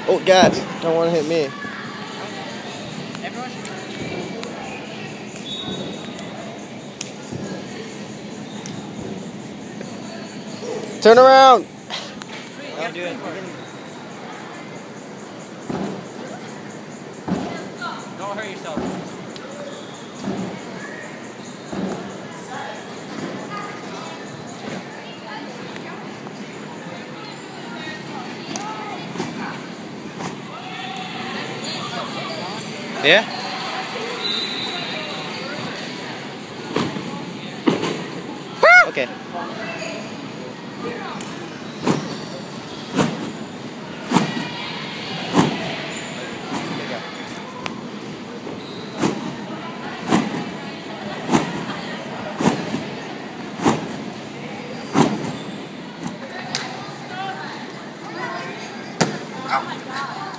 Oh God, don't want to hit me. Everyone should Turn around. I'll do it. Don't hurt yourself. Yeah? Okay.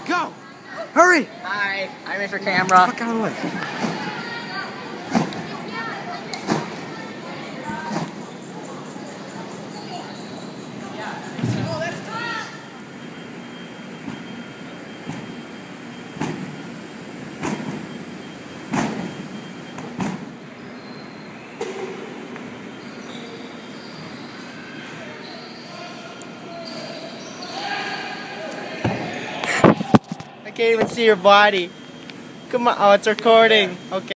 Go! Hurry! Hi, I'm in for camera. Fuck out of the way. I can't even see your body. Come on. Oh, it's recording. Okay.